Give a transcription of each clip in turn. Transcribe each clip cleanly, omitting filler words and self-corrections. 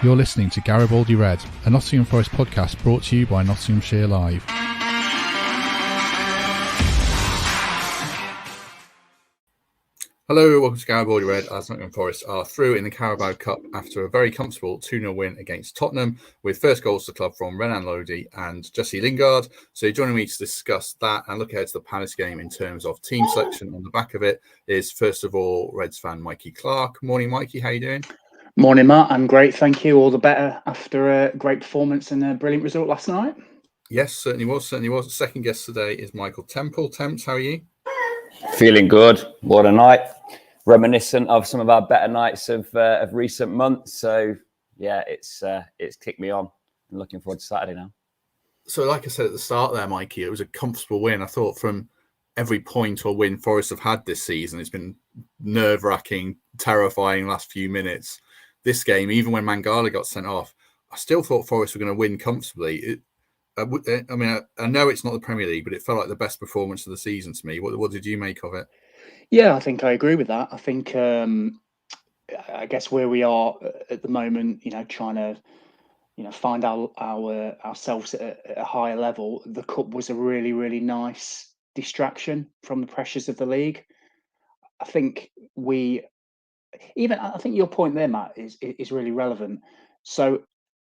You're listening to Garibaldi Red, a Nottingham Forest podcast brought to you by Nottinghamshire Live. Hello, welcome to Garibaldi Red as Nottingham Forest are through in the Carabao Cup after a very comfortable 2-0 win against Tottenham, with first goals to the club from Renan Lodi and Jesse Lingard. So joining me to discuss that and look ahead to the Palace game in terms of team selection on the back of it is, first of all, Reds fan Mikey Clarke. Morning, Mikey. How you doing? Morning, Matt. I'm great, thank you. All the better after a great performance and a brilliant result last night. Yes, certainly was. Second guest today is Michael Temple. Temps, how are you? Feeling good. What a night. Reminiscent of some of our better nights of recent months. So, yeah, it's kicked me on. I'm looking forward to Saturday now. So, like I said at the start there, Mikey, it was a comfortable win. I thought from every point or win Forest have had this season, it's been nerve-wracking, terrifying last few minutes. This game, even when Mangala got sent off, I still thought Forest were going to win comfortably. I know it's not the Premier League, but it felt like the best performance of the season to me. What did you make of it? Yeah, I think I agree with that. I think, I guess where we are at the moment, trying to, find ourselves at a higher level. The cup was a really, really nice distraction from the pressures of the league. I think I think your point there, Matt, is really relevant. So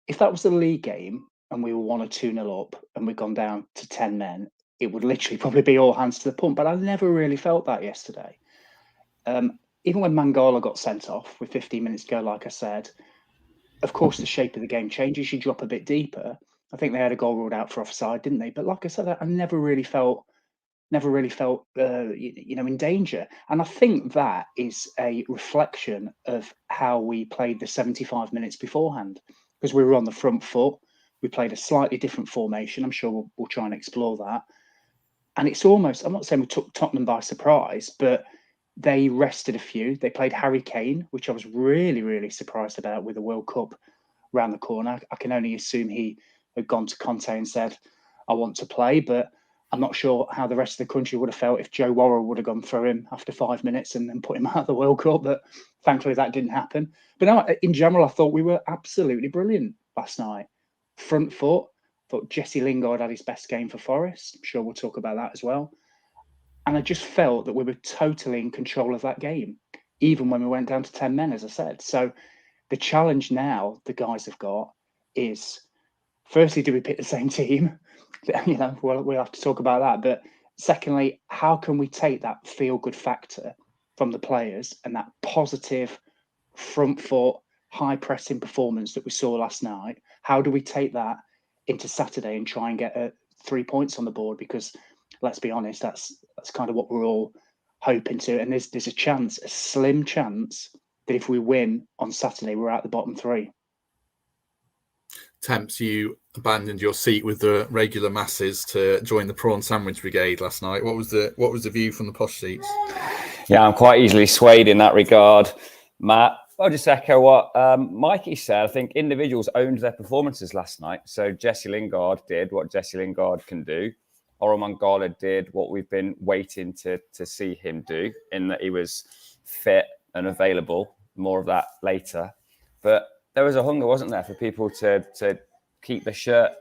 if that was the league game and we were 1 or 2-0 up and we'd gone down to 10 men, it would literally probably be all hands to the pump. But I never really felt that yesterday. Even when Mangala got sent off with 15 minutes to go, like I said, of course, the shape of the game changes. You drop a bit deeper. I think they had a goal ruled out for offside, didn't they? But like I said, I never really felt in danger. And I think that is a reflection of how we played the 75 minutes beforehand, because we were on the front foot. We played a slightly different formation. I'm sure we'll try and explore that. And it's almost, I'm not saying we took Tottenham by surprise, but they rested a few. They played Harry Kane, which I was really, really surprised about with the World Cup around the corner. I can only assume he had gone to Conte and said, I want to play, but I'm not sure how the rest of the country would have felt if Joe Worrell would have gone through him after 5 minutes and then put him out of the World Cup. But thankfully that didn't happen. But no, in general, I thought we were absolutely brilliant last night. Front foot. I thought Jesse Lingard had his best game for Forest. I'm sure we'll talk about that as well. And I just felt that we were totally in control of that game, even when we went down to 10 men, as I said. So the challenge now the guys have got is, firstly, do we pick the same team? We'll have to talk about that. But secondly, how can we take that feel-good factor from the players and that positive front foot, high-pressing performance that we saw last night? How do we take that into Saturday and try and get 3 points on the board? Because let's be honest, that's kind of what we're all hoping to. And there's a chance, a slim chance, that if we win on Saturday, we're out the bottom three. Temps, you abandoned your seat with the regular masses to join the prawn sandwich brigade last night. What was the view from the posh seats? Yeah, I'm quite easily swayed in that regard, Matt. I'll just echo what Mikey said. I think individuals owned their performances last night. So Jesse Lingard did what Jesse Lingard can do. Orel Mangala did what we've been waiting to see him do, in that he was fit and available. More of that later. But there was a hunger, wasn't there, for people to keep the shirt.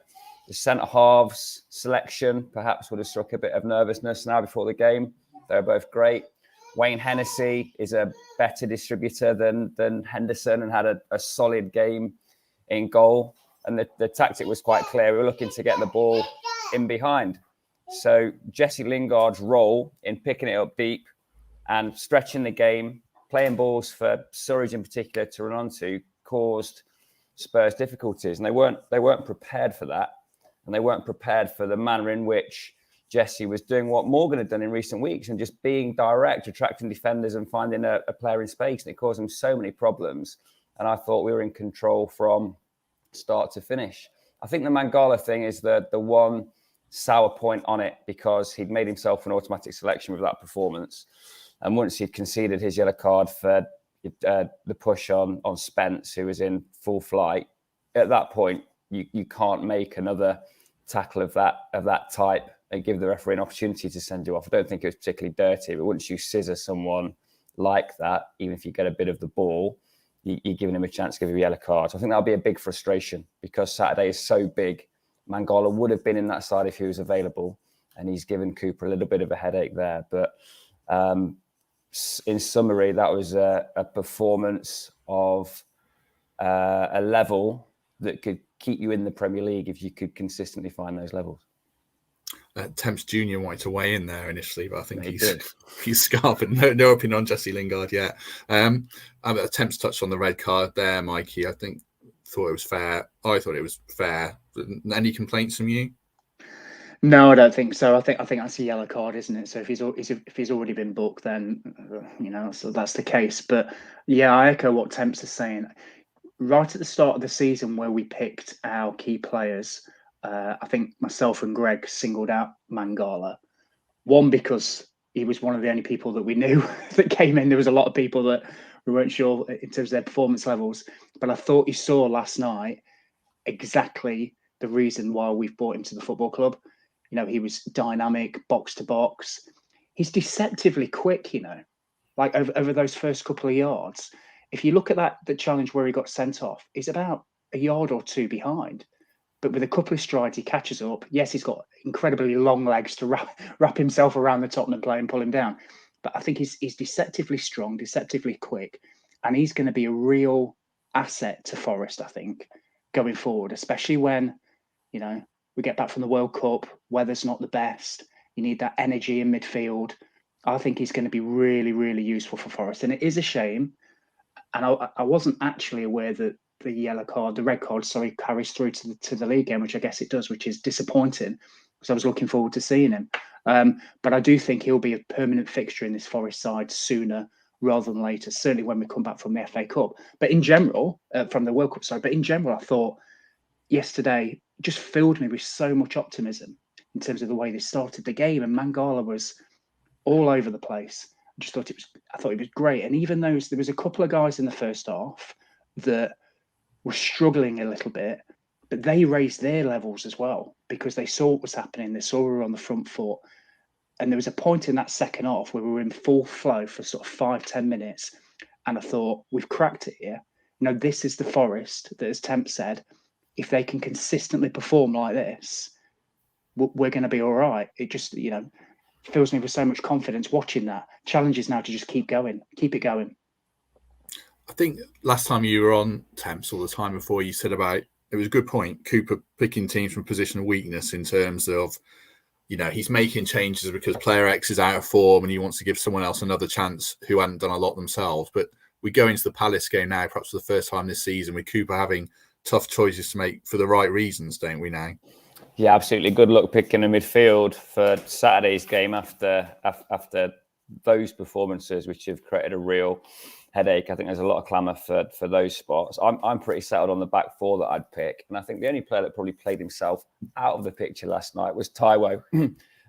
The centre halves selection perhaps would have struck a bit of nervousness now before the game. They were both great. Wayne Hennessy is a better distributor than Henderson and had a solid game in goal. And the tactic was quite clear. We were looking to get the ball in behind. So Jesse Lingard's role in picking it up deep and stretching the game, playing balls for Surridge in particular to run onto, caused Spurs difficulties. And they weren't prepared for that. And they weren't prepared for the manner in which Jesse was doing what Morgan had done in recent weeks and just being direct, attracting defenders and finding a player in space. And it caused him so many problems. And I thought we were in control from start to finish. I think the Mangala thing is the one sour point on it, because he'd made himself an automatic selection with that performance. And once he'd conceded his yellow card for the push on Spence, who was in full flight, at that point, you can't make another tackle of that type and give the referee an opportunity to send you off. I don't think it was particularly dirty, but once you scissor someone like that, even if you get a bit of the ball, you're giving him a chance to give him a yellow card. So I think that'll be a big frustration because Saturday is so big. Mangala would have been in that side if he was available, and he's given Cooper a little bit of a headache there. But in summary, that was a performance of a level that could keep you in the Premier League if you could consistently find those levels. Temps Junior wanted to weigh in there initially, but I think Yeah, he's scarfing. No opinion on Jesse Lingard yet. Temps touched on the red card there, Mikey. I thought it was fair. I thought it was fair. Any complaints from you? No, I don't think so. I think that's a yellow card, isn't it? So if he's already been booked, then so that's the case. But yeah, I echo what Temps is saying. Right at the start of the season, where we picked our key players, I think myself and Greg singled out Mangala. One, because he was one of the only people that we knew that came in. There was a lot of people that we weren't sure in terms of their performance levels. But I thought he saw last night exactly the reason why we've brought him to the football club. He was dynamic, box to box. He's deceptively quick, like over those first couple of yards. If you look at the challenge where he got sent off, he's about a yard or two behind. But with a couple of strides, he catches up. Yes, he's got incredibly long legs to wrap himself around the Tottenham player and pull him down. But I think he's deceptively strong, deceptively quick. And he's going to be a real asset to Forest, I think, going forward, especially when, we get back from the World Cup, weather's not the best. You need that energy in midfield. I think he's going to be really, really useful for Forest. And it is a shame. And I wasn't actually aware that the red card, carries through to the league game, which I guess it does, which is disappointing because I was looking forward to seeing him. But I do think he'll be a permanent fixture in this Forest side sooner rather than later, certainly when we come back from the FA Cup. But in general, from the World Cup side, I thought yesterday just filled me with so much optimism in terms of the way they started the game. And Mangala was all over the place. I thought it was great. And even though there was a couple of guys in the first half that were struggling a little bit, but they raised their levels as well because they saw what was happening. They saw we were on the front foot. And there was a point in that second half where we were in full flow for sort of 5-10 minutes. And I thought, we've cracked it here. This is the Forest that, as Temp said, if they can consistently perform like this, we're going to be all right. It just, fills me with so much confidence watching that. Challenge is now to just keep it going. I think last time you were on Temps, all the time before, you said about, it was a good point, Cooper picking teams from position of weakness in terms of, he's making changes because player X is out of form and he wants to give someone else another chance who hadn't done a lot themselves. But we go into the Palace game now, perhaps for the first time this season, with Cooper having tough choices to make for the right reasons, don't we now? Yeah, absolutely. Good luck picking a midfield for Saturday's game after those performances, which have created a real headache. I think there's a lot of clamour for those spots. I'm pretty settled on the back four that I'd pick. And I think the only player that probably played himself out of the picture last night was Taiwo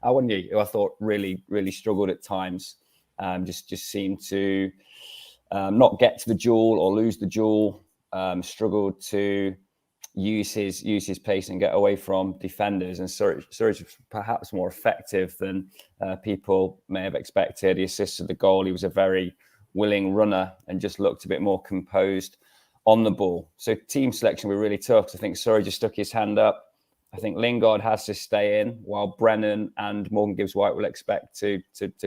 Awoniyi, who I thought really, really struggled at times. Just seemed to not get to the duel or lose the duel. Struggled to use his pace and get away from defenders. And Surridge was perhaps more effective than people may have expected. He assisted the goal. He was a very willing runner and just looked a bit more composed on the ball. So team selection were really tough. I think Surridge just stuck his hand up. I think Lingard has to stay in, while Brennan and Morgan Gibbs-White will expect to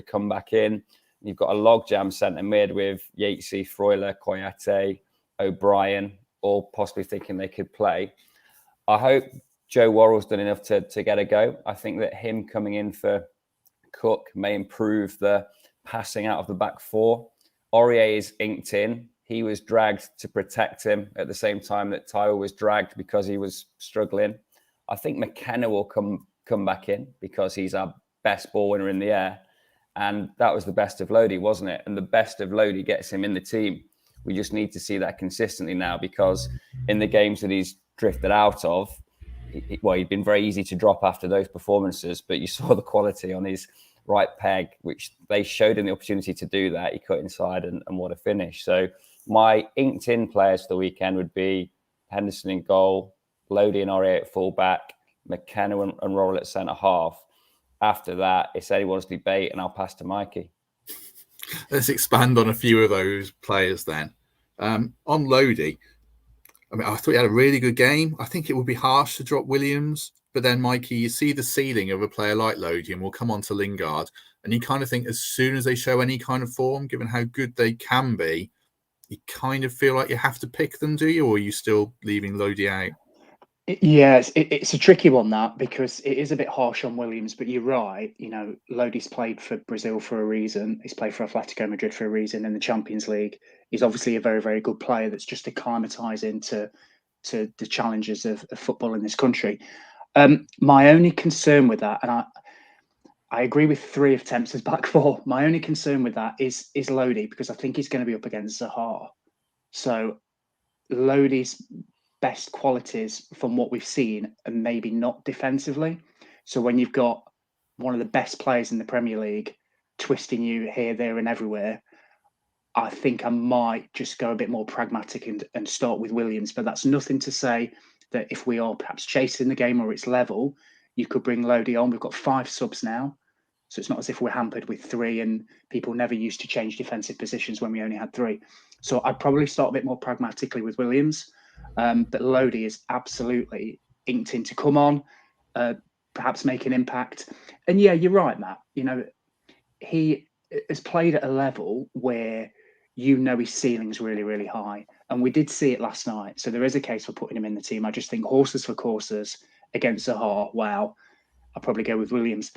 come back in. You've got a logjam centre mid with Yatesy, Freuler, Koyate, O'Brien, all possibly thinking they could play. I hope Joe Worrell's done enough to get a go. I think that him coming in for Cook may improve the passing out of the back four. Aurier is inked in. He was dragged to protect him at the same time that Taiwo was dragged because he was struggling. I think McKenna will come back in because he's our best ball winner in the air. And that was the best of Lodi, wasn't it? And the best of Lodi gets him in the team. We just need to see that consistently now, because in the games that he's drifted out of, he'd been very easy to drop after those performances, but you saw the quality on his right peg, which they showed him the opportunity to do that. He cut inside and what a finish. So my inked in players for the weekend would be Henderson in goal, Lodi and Aurier at fullback, McKenna and Worrell at centre half. After that, it's anyone's debate, and I'll pass to Mikey. Let's expand on a few of those players then. On Lodi, I mean, I thought he had a really good game. I think it would be harsh to drop Williams, but then Mikey, you see the ceiling of a player like Lodi, and we'll come on to Lingard, and you kind of think as soon as they show any kind of form, given how good they can be, you kind of feel like you have to pick them, do you? Or are you still leaving Lodi out? Yeah, it's a tricky one, that, because it is a bit harsh on Williams, but you're right. You know, Lodi's played for Brazil for a reason. He's played for Atletico Madrid for a reason in the Champions League. He's obviously a very, very good player that's just acclimatising to the challenges of football in this country. My only concern with that, and I agree with 3 of Tempster's back 4. My only concern with that is Lodi, because I think he's going to be up against Zaha. So Lodi's best qualities from what we've seen are maybe not defensively. So when you've got one of the best players in the Premier League twisting you here, there, and everywhere, I think I might just go a bit more pragmatic and start with Williams. But that's nothing to say that if we are perhaps chasing the game or it's level, you could bring Lodi on. We've got 5 subs now. So it's not as if we're hampered with 3, and people never used to change defensive positions when we only had 3. So I'd probably start a bit more pragmatically with Williams. But Lodi is absolutely inked in to come on, perhaps make an impact. And yeah, you're right, Matt. You know, he has played at a level where his ceiling's really, really high. And we did see it last night. So there is a case for putting him in the team. I just think horses for courses against Zaha, wow, I'll probably go with Williams.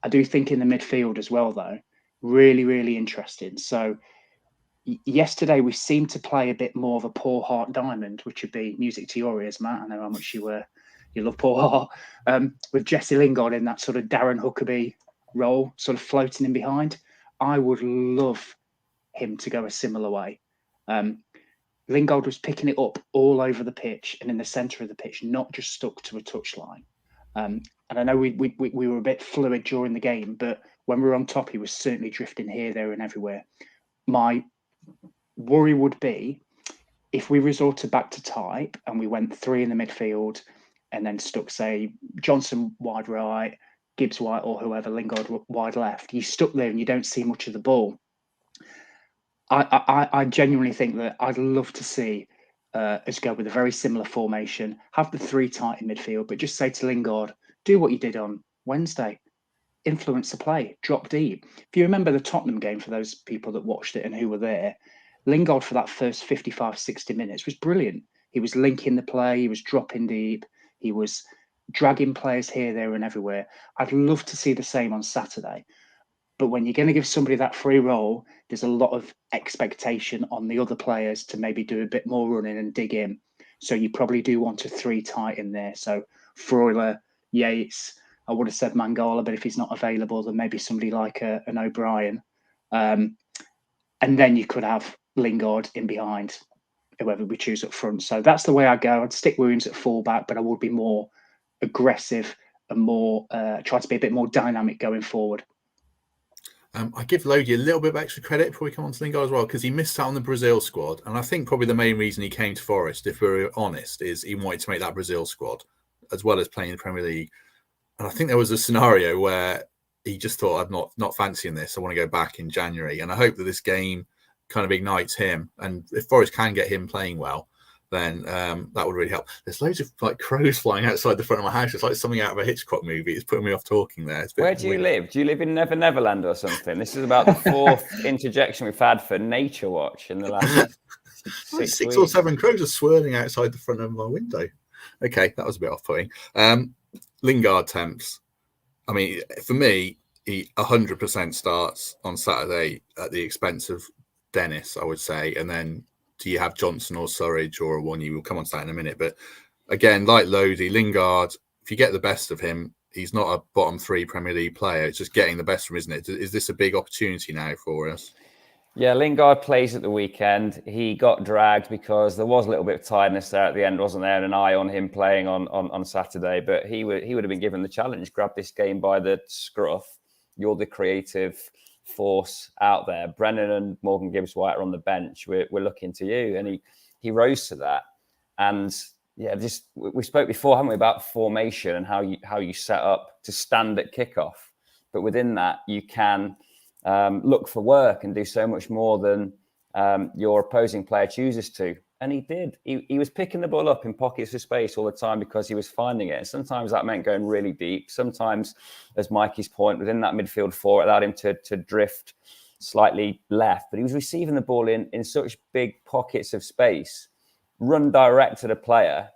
I do think in the midfield as well, though, really, really interesting. So yesterday we seemed to play a bit more of a Paul Hart diamond, which would be music to your ears, Matt. I know how much you love Paul Hart, with Jesse Lingard in that sort of Darren Huckabee role, sort of floating in behind. I would love him to go a similar way. Lingard was picking it up all over the pitch and in the centre of the pitch, not just stuck to a touchline. And I know we were a bit fluid during the game, but when we were on top, he was certainly drifting here, there, and everywhere. My worry would be if we resorted back to type and we went 3 in the midfield and then stuck, say, Johnson wide right, Gibbs wide, or whoever, Lingard wide left. You stuck there and you don't see much of the ball. I genuinely think that I'd love to see us go with a very similar formation, have the 3 tight in midfield, but just say to Lingard, do what you did on Wednesday. Influence the play, drop deep. If you remember the Tottenham game, for those people that watched it and who were there, Lingard for that first 55, 60 minutes was brilliant. He was linking the play, he was dropping deep, he was dragging players here, there, and everywhere. I'd love to see the same on Saturday. But when you're going to give somebody that free role, there's a lot of expectation on the other players to maybe do a bit more running and dig in. So you probably do want a 3 tight in there. So Freuler, Yates, I would have said Mangala, but if he's not available, then maybe somebody like an O'Brien. And then you could have Lingard in behind, whoever we choose up front. So that's the way I go. I'd stick Williams at fullback, but I would be more aggressive and more try to be a bit more dynamic going forward. I give Lodi a little bit of extra credit before we come on to Lingard as well, because he missed out on the Brazil squad. And I think probably the main reason he came to Forest, if we're honest, is he wanted to make that Brazil squad as well as playing in the Premier League. And I think there was a scenario where he just thought, I'm not fancying this. I want to go back in January. And I hope that this game kind of ignites him. And if Forest can get him playing well, then that would really help. There's loads of like crows flying outside the front of my house. It's like something out of a Hitchcock movie. It's putting me off talking there. Where do you live? Do you live in Neverland or something? This is about the 4th interjection we've had for Nature Watch in the last 6 weeks. Or 7 crows are swirling outside the front of my window. Okay, that was a bit off-putting. Lingard temps. I mean, for me, he 100% starts on Saturday at the expense of Dennis, I would say, and then do you have Johnson or Surridge or one? You will come on to that in a minute. But again, like Lodi, Lingard, if you get the best of him, he's not a bottom 3 Premier League player. It's just getting the best from him, isn't it? Is this a big opportunity now for us? Yeah, Lingard plays at the weekend. He got dragged because there was a little bit of tiredness there at the end, wasn't there? And an eye on him playing on Saturday. But he would have been given the challenge. Grab this game by the scruff. You're the creative force out there. Brennan and Morgan Gibbs-White are on the bench. We're looking to you, and he rose to that. And yeah, just we spoke before, haven't we, about formation and how you set up to stand at kickoff. But within that, you can look for work and do so much more than your opposing player chooses to. And he did. He was picking the ball up in pockets of space all the time because he was finding it. And sometimes that meant going really deep. Sometimes, as Mikey's point, within that midfield four, it allowed him to drift slightly left. But he was receiving the ball in such big pockets of space, run direct to the player,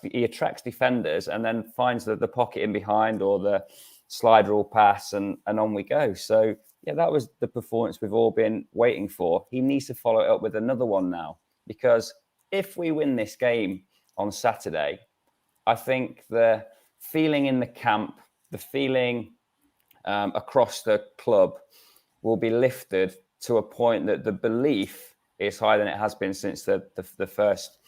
he attracts defenders, and then finds the pocket in behind or the slide rule pass, and on we go. So, yeah, that was the performance we've all been waiting for. He needs to follow it up with another one now. Because if we win this game on Saturday, I think the feeling in the camp, the feeling across the club will be lifted to a point that the belief is higher than it has been since the first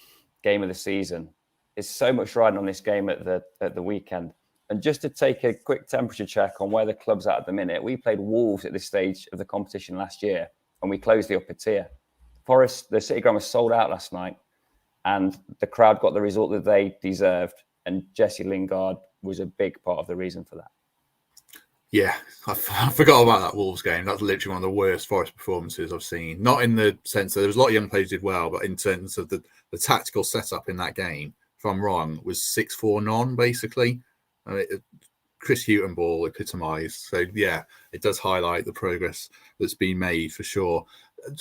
game of the season. There's so much riding on this game at the weekend. And just to take a quick temperature check on where the club's at the minute, we played Wolves at this stage of the competition last year, and we closed the upper tier. Forest, the City Ground was sold out last night, and the crowd got the result that they deserved. And Jesse Lingard was a big part of the reason for that. Yeah, I forgot about that Wolves game. That's literally one of the worst Forest performances I've seen. Not in the sense that there was a lot of young players who did well, but in terms of the tactical setup in that game, if I'm wrong, was 6-4 non, basically. I mean, Chris Hughton ball epitomised. So, yeah, it does highlight the progress that's been made for sure.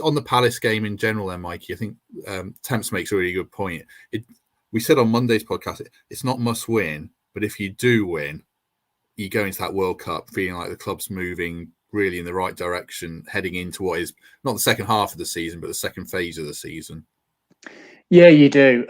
On the Palace game in general then, Mikey, I think Temps makes a really good point. We said on Monday's podcast, it's not must win, but if you do win, you go into that World Cup feeling like the club's moving really in the right direction, heading into what is not the second half of the season, but the second phase of the season. Yeah, you do.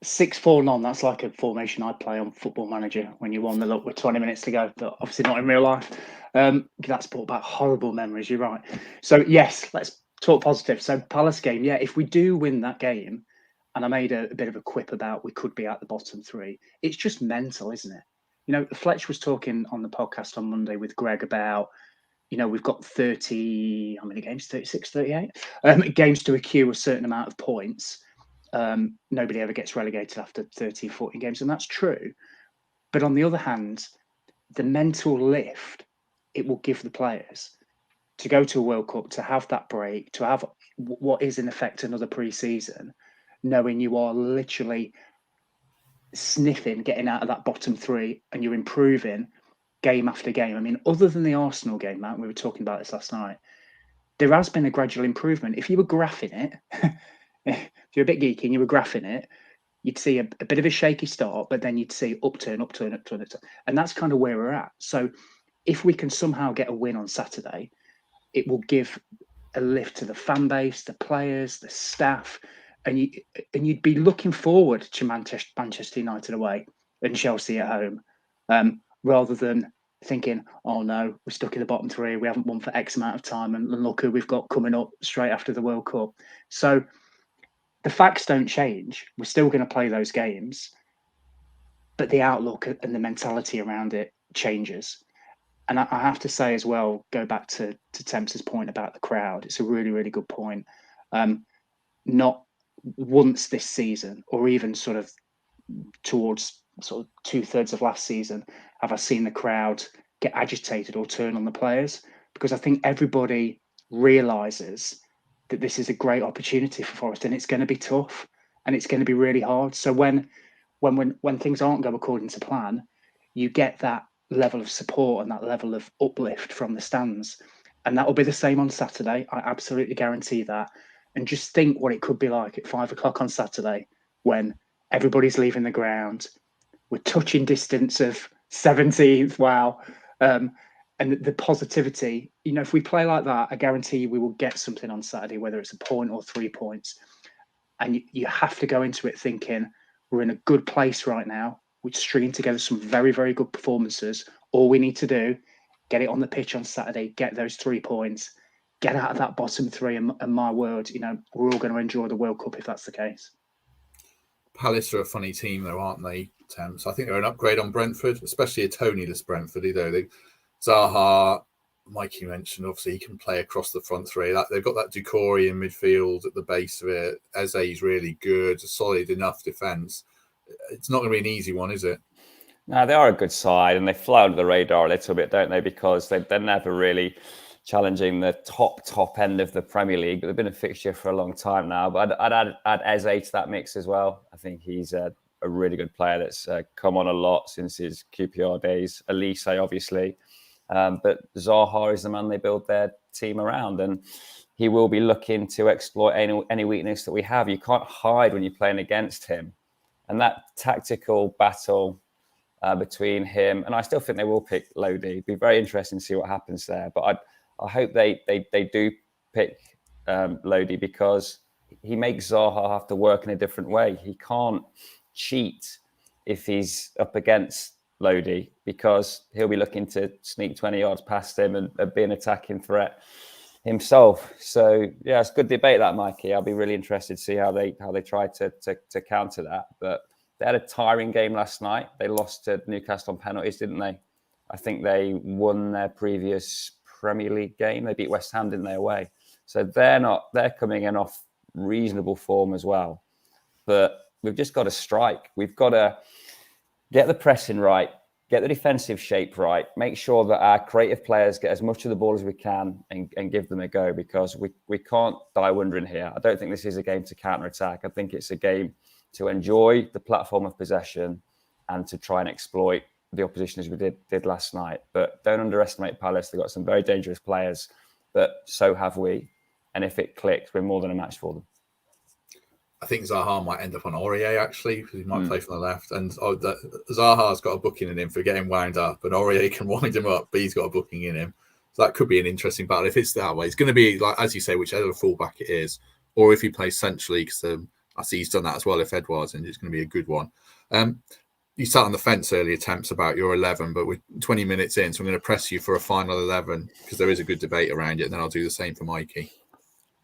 6-4 non, that's like a formation I'd play on Football Manager when you won the look with 20 minutes to go, but obviously not in real life. That's brought back horrible memories, you're right. So, yes, let's talk positive. So, Palace game, yeah, if we do win that game, and I made a bit of a quip about we could be at the bottom three, it's just mental, isn't it? You know, Fletch was talking on the podcast on Monday with Greg about, you know, we've got 30, how many games? 36, 38? Games to accrue a certain amount of points. Nobody ever gets relegated after 30, 40 games, and that's true. But on the other hand, the mental lift it will give the players to go to a World Cup, to have that break, to have what is in effect another pre-season, knowing you are literally sniffing getting out of that bottom three and you're improving game after game. I mean, other than the Arsenal game, Matt, we were talking about this last night, there has been a gradual improvement. If you were graphing it, if you're a bit geeky and you were graphing it, you'd see a bit of a shaky start, but then you'd see upturn. And that's kind of where we're at. So if we can somehow get a win on Saturday, it will give a lift to the fan base, the players, the staff, and you'd be looking forward to Manchester United away and Chelsea at home, rather than thinking, oh no, we're stuck in the bottom three, we haven't won for X amount of time, and look who we've got coming up straight after the World Cup. So the facts don't change. We're still going to play those games, but the outlook and the mentality around it changes. And I have to say as well, go back to Temps's point about the crowd. It's a really, really good point. Not once this season, or even sort of towards sort of 2/3 of last season, have I seen the crowd get agitated or turn on the players, because I think everybody realises that this is a great opportunity for Forest, and it's going to be tough and it's going to be really hard. So when things aren't going according to plan, you get that level of support and that level of uplift from the stands, and that will be the same on Saturday. I absolutely guarantee that. And just think what it could be like at 5 o'clock on Saturday when everybody's leaving the ground. We're touching distance of 17th. Wow. And the positivity, you know, if we play like that, I guarantee you we will get something on Saturday, whether it's a point or 3 points. And you have to go into it thinking we're in a good place right now. We're stringing together some very, very good performances. All we need to do, get it on the pitch on Saturday, get those 3 points, get out of that bottom three, and my word, you know, we're all going to enjoy the World Cup if that's the case. Palace are a funny team, though, aren't they, Temps? I think they're an upgrade on Brentford, especially a Tony-less Brentford. Zaha, Mikey mentioned, obviously, he can play across the front three. They've got that Doucouré in midfield at the base of it. Eze's really good, a solid enough defence. It's not going to be an easy one, is it? No, they are a good side, and they fly under the radar a little bit, don't they? Because they're never really challenging the top end of the Premier League. But they've been a fixture for a long time now. But I'd add Eze to that mix as well. I think he's a really good player that's come on a lot since his QPR days. Elise, obviously. But Zaha is the man they build their team around. And he will be looking to exploit any weakness that we have. You can't hide when you're playing against him. And that tactical battle between him, and I still think they will pick Lodi. It'd be very interesting to see what happens there. But I hope they do pick Lodi, because he makes Zaha have to work in a different way. He can't cheat if he's up against Lodi, because he'll be looking to sneak 20 yards past him and be an attacking threat himself. So yeah, it's a good debate, that, Mikey. I'll be really interested to see how they try to counter that. But they had a tiring game last night. They lost to Newcastle on penalties, didn't they? I think they won their previous Premier League game. They beat West Ham, didn't they, away? So they're coming in off reasonable form as well. But we've just got to strike. We've got to get the pressing right, get the defensive shape right, make sure that our creative players get as much of the ball as we can and give them a go, because we can't die wondering here. I don't think this is a game to counter-attack. I think it's a game to enjoy the platform of possession and to try and exploit the opposition as we did last night. But don't underestimate Palace. They've got some very dangerous players, but so have we. And if it clicks, we're more than a match for them. I think Zaha might end up on Aurier, actually, because he might play from the left. And Zaha's got a booking in him for getting wound up, and Aurier can wind him up, but he's got a booking in him. So that could be an interesting battle. If it's that way, it's going to be, like, as you say, whichever fullback it is, or if he plays centrally, because I see he's done that as well. If Edouard's in, it's going to be a good one. You sat on the fence earlier, Temps, about your 11, but we're 20 minutes in, so I'm going to press you for a final 11, because there is a good debate around it, and then I'll do the same for Mikey.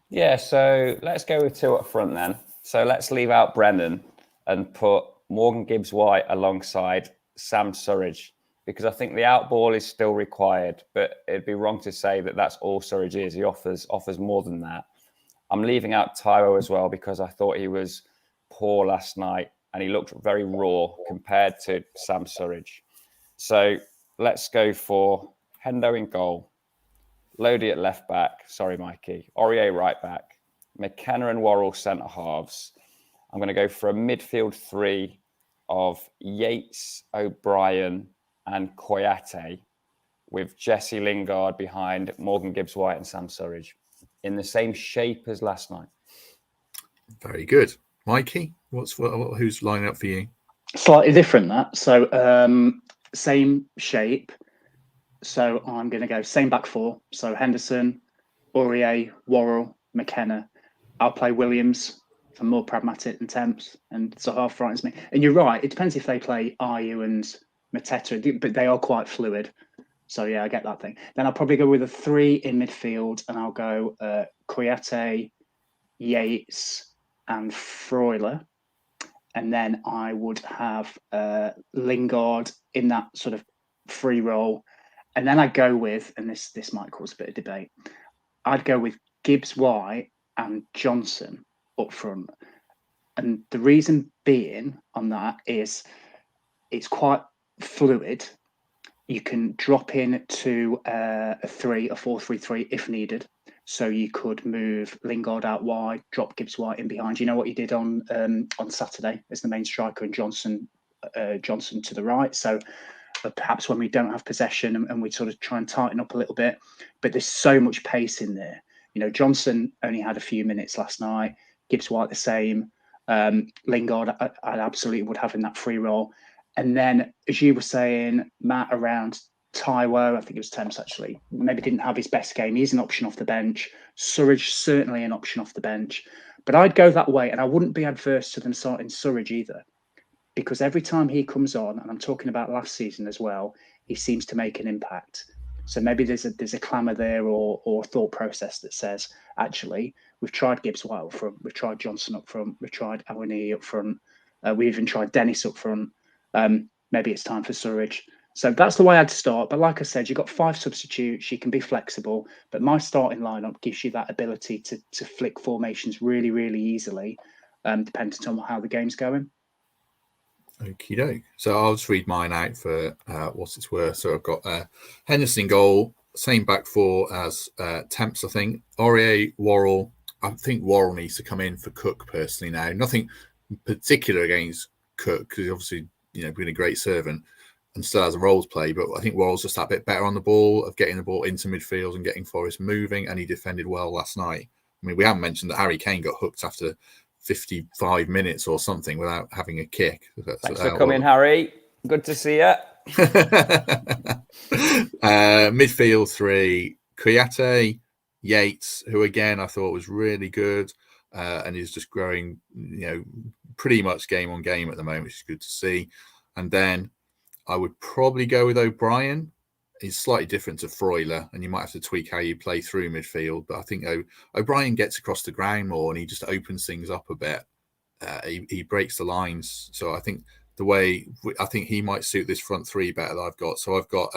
Yeah, so let's go with two up front then. So let's leave out Brennan and put Morgan Gibbs-White alongside Sam Surridge, because I think the out ball is still required, but it'd be wrong to say that that's all Surridge is. He offers more than that. I'm leaving out Tyro as well, because I thought he was poor last night and he looked very raw compared to Sam Surridge. So let's go for Hendo in goal, Lodi at left back. Sorry, Mikey. Aurier right back. McKenna and Worrell centre halves. I'm going to go for a midfield three of Yates, O'Brien, and Koyate, with Jesse Lingard behind Morgan Gibbs-White and Sam Surridge, in the same shape as last night. Very good. Mikey, who's lining up for you? Slightly different, that. So same shape. So I'm going to go same back four. So Henderson, Aurier, Worrell, McKenna. I'll play Williams. I'm more pragmatic than Temps, and Zaha frightens me. And you're right. It depends if they play Ayew and Mateta, but they are quite fluid. So yeah, I get that thing. Then I'll probably go with a three in midfield, and I'll go Koyate, Yates, and Freuler. And then I would have Lingard in that sort of free role. And then I'd go with, and this might cause a bit of debate, I'd go with Gibbs-White and Johnson up front. And the reason being on that is it's quite fluid. You can drop in to a 4-3-3 if needed. So you could move Lingard out wide, drop Gibbs-White in behind. You know what you did on Saturday as the main striker, and Johnson to the right. So perhaps when we don't have possession and we sort of try and tighten up a little bit, but there's so much pace in there. You know, Johnson only had a few minutes last night. Gibbs-White the same. Lingard, I absolutely would have in that free role. And then, as you were saying, Matt, around Taiwo, I think it was Temps actually, maybe didn't have his best game. He's an option off the bench. Surridge, certainly an option off the bench. But I'd go that way, and I wouldn't be adverse to them starting Surridge either, because every time he comes on, and I'm talking about last season as well, he seems to make an impact. So maybe there's a clamour there or thought process that says, actually, we've tried Gibbs-White up front, we've tried Johnson up front, we've tried Awani up front, we even tried Dennis up front. Maybe it's time for Surridge. So that's the way I'd start. But like I said, you've got 5 substitutes. You can be flexible. But my starting lineup gives you that ability to flick formations really, really easily, depending on how the game's going. Okie doke. So I'll just read mine out for what it's worth. So I've got Henderson in goal, same back four as Temps, I think. Aurier, Worrell. I think Worrell needs to come in for Cook personally now. Nothing particular against Cook, because he's obviously, been a great servant and still has a role to play. But I think Worrell's just that bit better on the ball, of getting the ball into midfield and getting Forest moving, and he defended well last night. I mean, we haven't mentioned that Harry Kane got hooked after 55 minutes or something without having a kick. Thanks for coming, Harry. Good to see you. Midfield three, Kouyaté, Yates, who again I thought was really good, and is just growing, pretty much game on game at the moment, which is good to see. And then I would probably go with O'Brien. He's slightly different to Freuler, and you might have to tweak how you play through midfield. But I think O'Brien gets across the ground more, and he just opens things up a bit. He breaks the lines. So I think he might suit this front three better that I've got. So I've got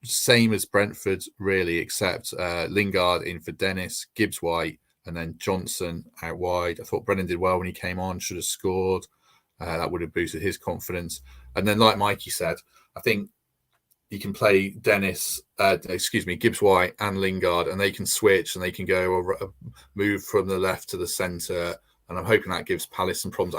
same as Brentford, really, except Lingard in for Dennis, Gibbs White, and then Johnson out wide. I thought Brennan did well when he came on, should have scored. That would have boosted his confidence. And then, like Mikey said, I think you can play Gibbs White and Lingard, and they can switch and they can go or move from the left to the centre. And I'm hoping that gives Palace some problems.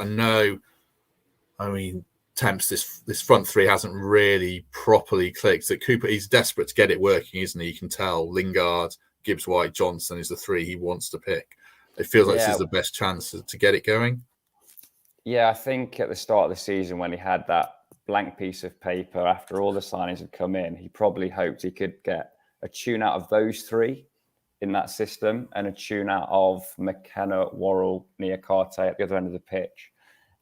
Temps, this front three hasn't really properly clicked. That Cooper, he's desperate to get it working, isn't he? You can tell Lingard, Gibbs White, Johnson is the three he wants to pick. It feels like this is the best chance to get it going. Yeah, I think at the start of the season, when he had that blank piece of paper after all the signings had come in, he probably hoped he could get a tune out of those three in that system and a tune out of McKenna, Worrell, Niakate at the other end of the pitch.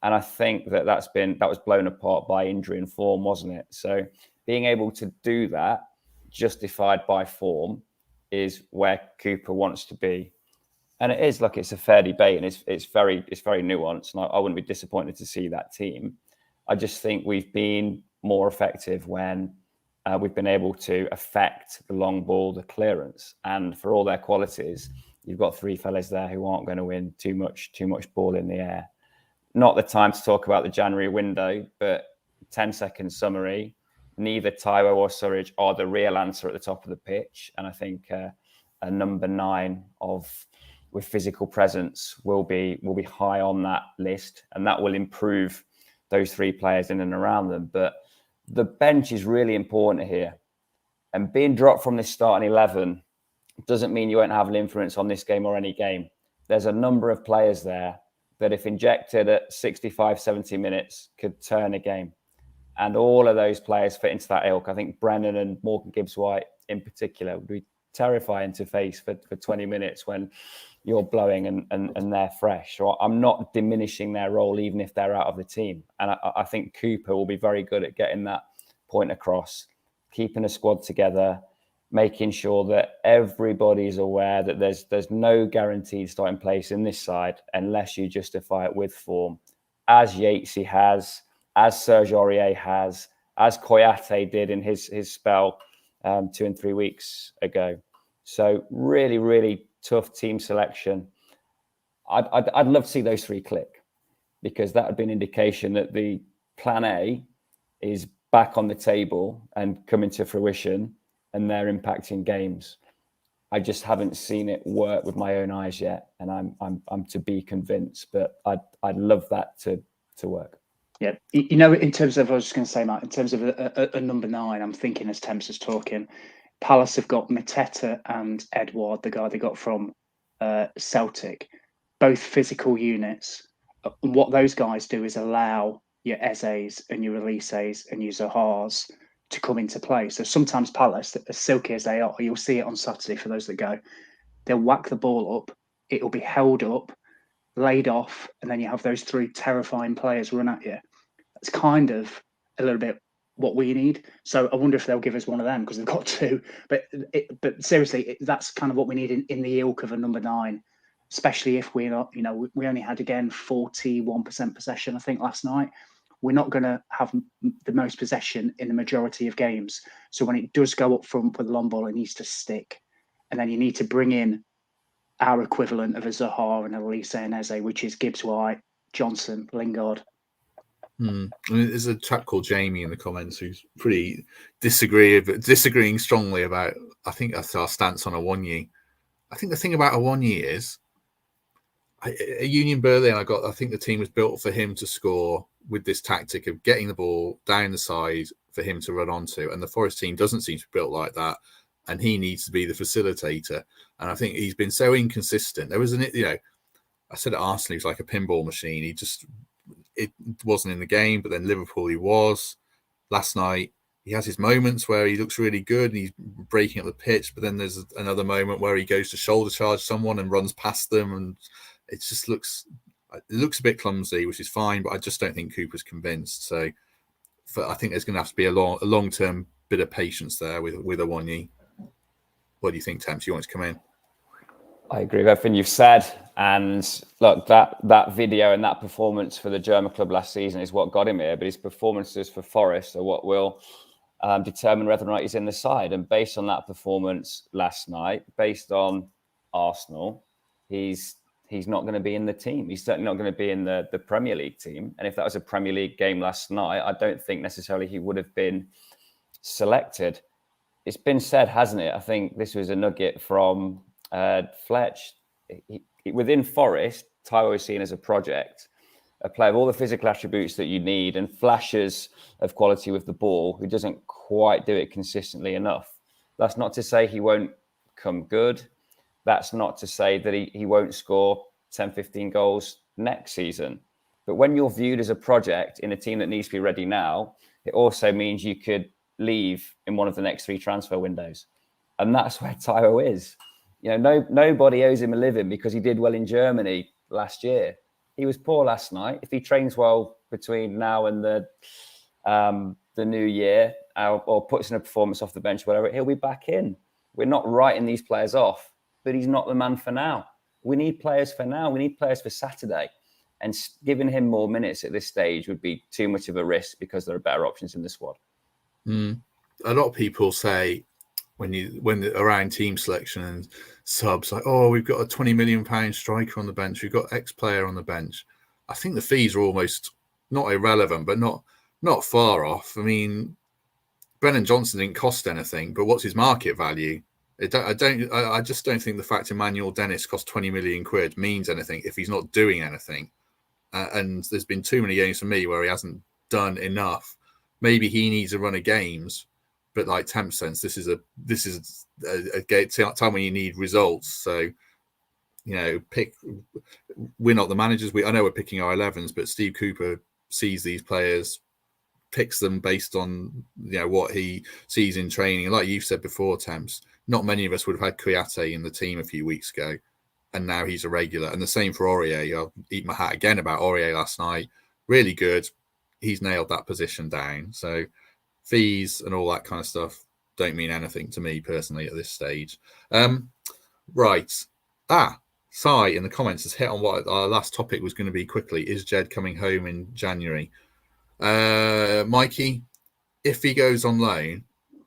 And I think that was blown apart by injury and form, wasn't it? So being able to do that, justified by form, is where Cooper wants to be. And it is, look, it's a fair debate, and it's very nuanced. And I wouldn't be disappointed to see that team. I just think we've been more effective when we've been able to affect the long ball, the clearance. And for all their qualities, you've got three fellas there who aren't going to win too much ball in the air. Not the time to talk about the January window, but 10-second summary. Neither Taiwo or Surridge are the real answer at the top of the pitch. And I think a number 9 with physical presence will be high on that list, and that will improve those three players in and around them. But the bench is really important here. And being dropped from this starting 11 doesn't mean you won't have an influence on this game or any game. There's a number of players there that, if injected at 65, 70 minutes, could turn a game. And all of those players fit into that ilk. I think Brennan and Morgan Gibbs-White in particular would be terrifying to face for 20 minutes when you're blowing and they're fresh. So I'm not diminishing their role, even if they're out of the team. And I think Cooper will be very good at getting that point across, keeping a squad together, making sure that everybody's aware that there's no guaranteed starting place in this side unless you justify it with form, as Yatesy has, as Serge Aurier has, as Kouyaté did in his spell 2 and 3 weeks ago. So really, really tough team selection. I'd love to see those three click, because that would be an indication that the plan A is back on the table and coming to fruition, and they're impacting games. I just haven't seen it work with my own eyes yet, and I'm to be convinced. But I'd love that to work. Yeah, in terms of, I was just going to say, Matt, in terms of a number 9, I'm thinking as Temps is talking, Palace have got Mateta and Edouard, the guy they got from Celtic, both physical units. And what those guys do is allow your Ezes and your Elises and your Zahars to come into play. So sometimes Palace, as silky as they are, you'll see it on Saturday for those that go, they'll whack the ball up, it'll be held up, laid off, and then you have those 3 terrifying players run at you. That's kind of a little bit what we need. So I wonder if they'll give us one of them, because they've got 2. But seriously, that's kind of what we need in the ilk of a number 9, especially if we're not, we only had, again, 41% possession, I think, last night. We're not going to have the most possession in the majority of games. So when it does go up front with the long ball, it needs to stick. And then you need to bring in our equivalent of a Zaha and Elise and Eze, which is Gibbs White, Johnson, Lingard. I mean, there's a chap called Jamie in the comments who's pretty disagreeing strongly about, I think that's our stance on Awoniyi. I think the thing about Awoniyi is, at Union Berlin, I think the team was built for him to score with this tactic of getting the ball down the side for him to run onto. And the Forest team doesn't seem to be built like that. And he needs to be the facilitator. And I think he's been so inconsistent. There was I said at Arsenal, he was like a pinball machine. It wasn't in the game, but then Liverpool he was. Last night, he has his moments where he looks really good and he's breaking up the pitch, but then there's another moment where he goes to shoulder charge someone and runs past them, and it just looks a bit clumsy, which is fine, but I just don't think Cooper's convinced. So I think there's going to have to be a long-term bit of patience there with Awoniyi. What do you think, Temps? You want to come in? I agree with everything you've said. And look, that video and that performance for the German club last season is what got him here. But his performances for Forest are what will determine whether or not he's in the side. And based on that performance last night, based on Arsenal, he's not going to be in the team. He's certainly not going to be in the Premier League team. And if that was a Premier League game last night, I don't think necessarily he would have been selected. It's been said, hasn't it? I think this was a nugget from Fletch. Within Forest, Taiwo is seen as a project, a player of all the physical attributes that you need and flashes of quality with the ball, who doesn't quite do it consistently enough. That's not to say he won't come good. That's not to say that he won't score 10, 15 goals next season. But when you're viewed as a project in a team that needs to be ready now, it also means you could leave in one of the next 3 transfer windows. And that's where Taiwo is. Nobody owes him a living because he did well in Germany last year. He was poor last night. If he trains well between now and the new year, or puts in a performance off the bench, whatever, he'll be back in. We're not writing these players off, but he's not the man for now. We need players for now. We need players for Saturday. And giving him more minutes at this stage would be too much of a risk because there are better options in the squad. A lot of people say when around team selection and subs, like, oh, we've got a £20 million striker on the bench, we've got X player on the bench. I think the fees are almost not irrelevant, but not far off. I mean, Brennan Johnson didn't cost anything, but what's his market value? I just don't think the fact Emmanuel Dennis cost 20 million quid means anything if he's not doing anything. And there's been too many games for me where he hasn't done enough. Maybe he needs a run of games, but like Temp sense, this is a time when you need results. So, we're not the managers. I know we're picking our 11s, but Steve Cooper sees these players, picks them based on what he sees in training. And like you've said before, Temps, not many of us would have had Kouyaté in the team a few weeks ago, and now he's a regular. And the same for Aurier. I'll eat my hat again about Aurier last night. Really good. He's nailed that position down. So fees and all that kind of stuff don't mean anything to me personally at this stage. Right. Sai in the comments has hit on what our last topic was going to be quickly. Is Jed coming home in January? Mikey, if he goes on loan,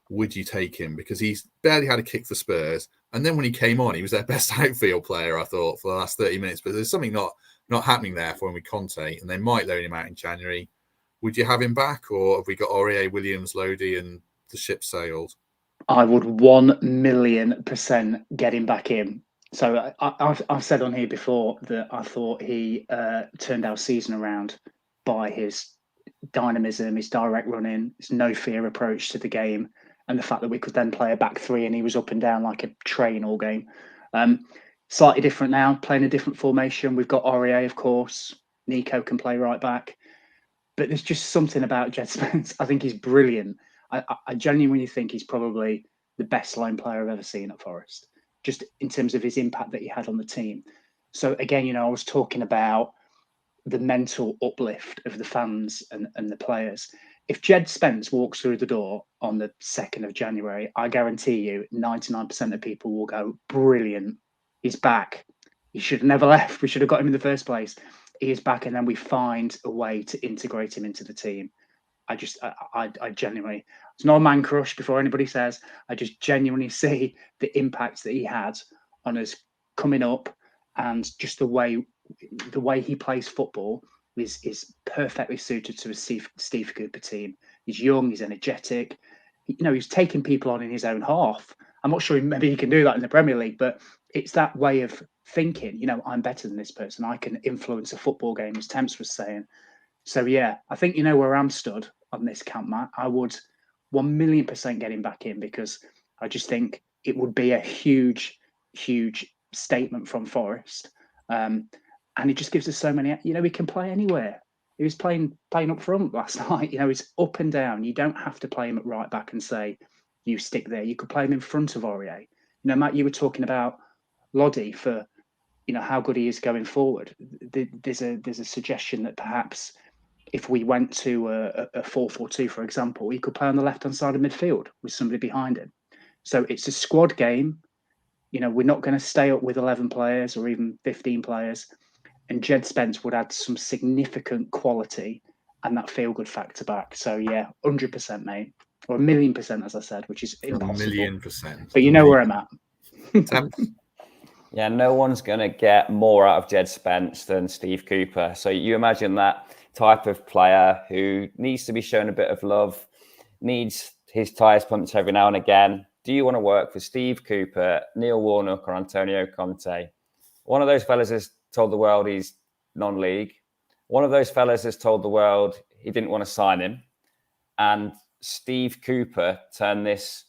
would you take him? Because he's barely had a kick for Spurs. And then when he came on, he was their best outfield player, I thought, for the last 30 minutes. But there's something not happening there for him with Conte, and they might loan him out in January. Would you have him back, or have we got Aurier, Williams, Lodi, and the ship sailed? I would 1,000,000% get him back in. So I've said on here before that I thought he turned our season around by his dynamism, his direct running, his no fear approach to the game, and the fact that we could then play a back 3 and he was up and down like a train all game. Slightly different now, playing a different formation. We've got Aurier, of course. Nico can play right back. But there's just something about Jed Spence. I think he's brilliant. I genuinely think he's probably the best lone player I've ever seen at Forest, just in terms of his impact that he had on the team. So again, I was talking about the mental uplift of the fans and the players. If Jed Spence walks through the door on the 2nd of January, I guarantee you 99% of people will go, brilliant. He's back. He should have never left. We should have got him in the first place. He is back, and then we find a way to integrate him into the team. I genuinely, it's not a man crush before anybody says, I just genuinely see the impact that he had on us coming up, and just the way he plays football is perfectly suited to a Steve Cooper team. He's young, he's energetic. He's taking people on in his own half. I'm not sure maybe he can do that in the Premier League, but it's that way of thinking. I'm better than this person. I can influence a football game, as Temps was saying. So yeah, I think where I'm stood on this camp, Matt. I would 1,000,000% get him back in, because I just think it would be a huge, huge statement from Forest. And it just gives us so many. He can play anywhere. He was playing up front last night. He's up and down. You don't have to play him at right back and say, you stick there. You could play him in front of Aurier. Matt, you were talking about Lodi for, how good he is going forward. There's a suggestion that perhaps if we went to a 4-4-2, for example, he could play on the left-hand side of midfield with somebody behind him. So it's a squad game. We're not going to stay up with 11 players or even 15 players. And Jed Spence would add some significant quality and that feel-good factor back. So, yeah, 100%, mate. Or 1,000,000%, as I said, which is impossible. 1,000,000%. But you know where I'm at. Yeah, no one's going to get more out of Jed Spence than Steve Cooper. So you imagine that type of player who needs to be shown a bit of love, needs his tyres pumped every now and again. Do you want to work for Steve Cooper, Neil Warnock, or Antonio Conte? One of those fellas has told the world he's non-league. One of those fellas has told the world he didn't want to sign him. And Steve Cooper turned this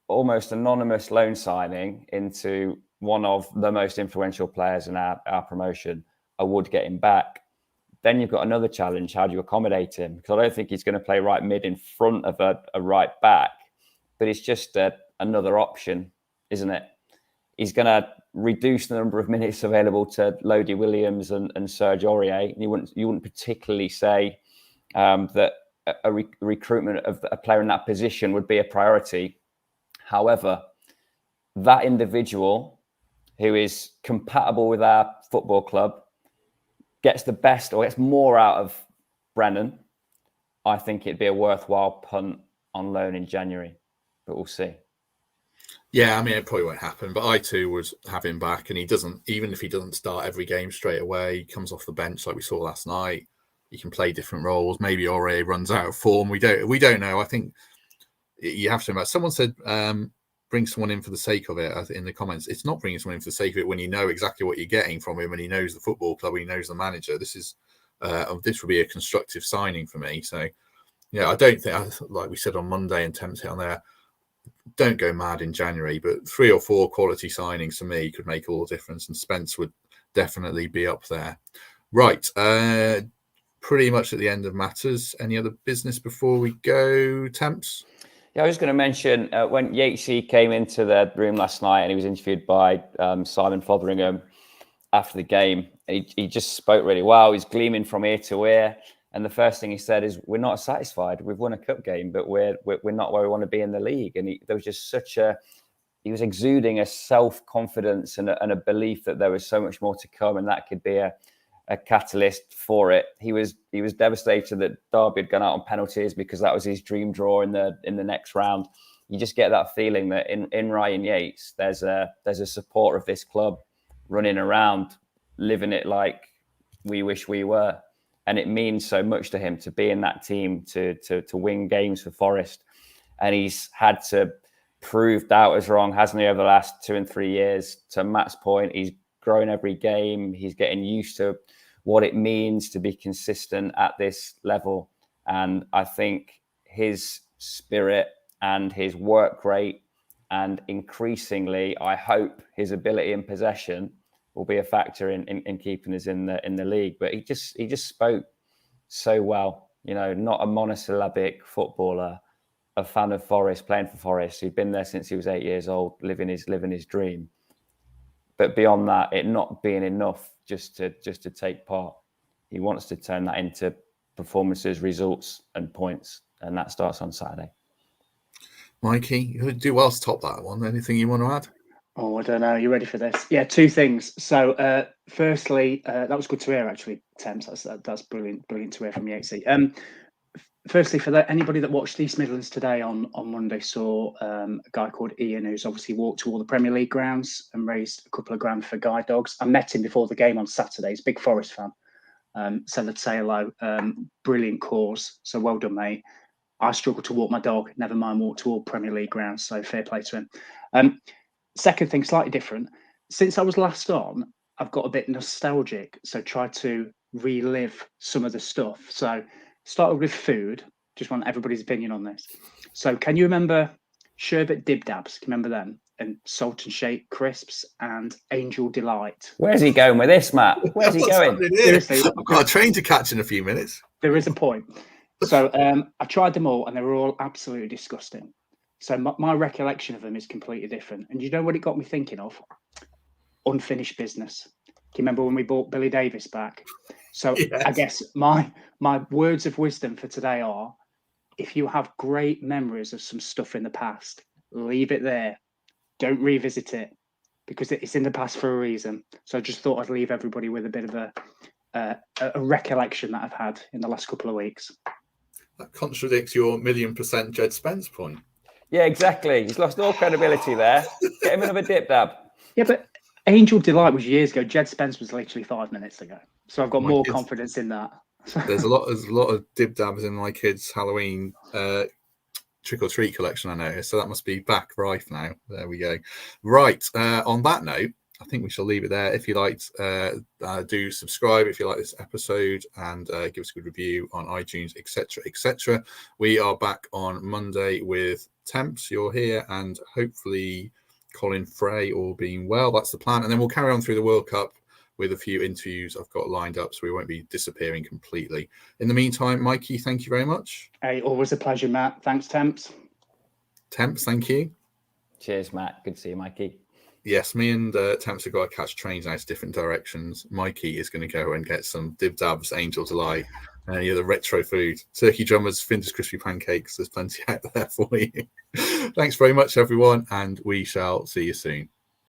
almost anonymous loan signing into one of the most influential players in our promotion. I would get him back. Then you've got another challenge. How do you accommodate him? Because I don't think he's going to play right mid in front of a right back, but it's just another option, isn't it? He's going to reduce the number of minutes available to Lodi Williams and Serge Aurier. You wouldn't particularly say that a recruitment of a player in that position would be a priority. However, that individual who is compatible with our football club gets the best or gets more out of Brennan, I think it'd be a worthwhile punt on loan in January, but we'll see. Yeah, I mean, it probably won't happen, but I too would have him back. And he doesn't, even if he doesn't start every game straight away, he comes off the bench like we saw last night. He can play different roles. Maybe Aurier runs out of form. We don't know. I think you have to remember. Someone said, bring someone in for the sake of it. In the comments, it's not bringing someone in for the sake of it when you know exactly what you're getting from him and he knows the football club, he knows the manager. This would be a constructive signing for me. So, yeah, I don't think, like we said on Monday and Temps hit on there, don't go mad in January, but 3 or 4 quality signings for me could make all the difference, and Spence would definitely be up there. Right, pretty much at the end of matters. Any other business before we go, Temps? Yeah, I was going to mention when Yatesy came into the room last night and he was interviewed by Simon Fotheringham after the game. He just spoke really well. He's gleaming from ear to ear. And the first thing he said is, we're not satisfied. We've won a cup game, but we're not where we want to be in the league. And there was just he was exuding a self-confidence and a belief that there was so much more to come, and that could be a catalyst for it. He was devastated that Derby had gone out on penalties because that was his dream draw in the next round. You just get that feeling that in Ryan Yates, there's a supporter of this club running around, living it like we wish we were. And it means so much to him to be in that team, to win games for Forest. And he's had to prove doubters wrong, hasn't he, over the last 2 and 3 years? To Matt's point, he's grown every game. He's getting used to what it means to be consistent at this level. And I think his spirit and his work rate, and increasingly, I hope, his ability in possession will be a factor in keeping us in the league. But he just spoke so well, not a monosyllabic footballer, a fan of Forest, playing for Forest, who'd been there since he was 8 years old, living his dream. But beyond that, it not being enough just to take part. He wants to turn that into performances, results, and points, and that starts on Saturday. Mikey, you do well to top that one. Anything you want to add? Oh, I don't know. You ready for this? Yeah, 2 things. So, firstly, that was good to hear, actually, Temps. That's brilliant to hear from Yatesy. Firstly, for anybody that watched East Midlands today on Monday saw a guy called Ian, who's obviously walked to all the Premier League grounds and raised a couple of grand for guide dogs. I met him before the game on Saturday. He's a big Forest fan. said I'd say hello. Brilliant cause. So well done, mate. I struggle to walk my dog, never mind walk to all Premier League grounds. So fair play to him. Second thing, slightly different. Since I was last on, I've got a bit nostalgic. So try to relive some of the stuff. So started with food. Just want everybody's opinion on this. So can you remember Sherbet Dib Dabs? Can you remember them? And Salt and Shake Crisps and Angel Delight. Where's he going with this, Matt? Where's he going? Seriously, I've got a train to catch in a few minutes. There is a point. So I tried them all and they were all absolutely disgusting. So my recollection of them is completely different. And you know what it got me thinking of? Unfinished business. Do you remember when we brought Billy Davies back? So yes. I guess my words of wisdom for today are, if you have great memories of some stuff in the past, leave it there. Don't revisit it because it's in the past for a reason. So I just thought I'd leave everybody with a bit of a recollection that I've had in the last couple of weeks. That contradicts your 1,000,000% Jed Spence point. Yeah, exactly. He's lost all credibility there. Get him another dip dab. Yeah, but Angel Delight was years ago. Jed Spence was literally 5 minutes ago. So I've got more confidence in that. There's a lot of dib dabs in my kids' Halloween trick or treat collection, I noticed. So that must be back rife now. There we go. Right. On that note, I think we shall leave it there. If you liked, do subscribe if you like this episode, and give us a good review on iTunes, etc., etc. We are back on Monday with Temps. You're here, and hopefully Colin Frey all being well. That's the plan, and then we'll carry on through the World Cup with a few interviews I've got lined up, so we won't be disappearing completely. In the meantime, Mikey, thank you very much. Hey, always a pleasure, Matt. Thanks, Temps. Temps, thank you. Cheers, Matt. Good to see you, Mikey. Yes, me and Temps have got to catch trains out different directions. Mikey is going to go and get some Dib Dabs, Angel Delight, and any other retro food. Turkey drummers, Finder's crispy pancakes. There's plenty out there for you. Thanks very much, everyone, and we shall see you soon.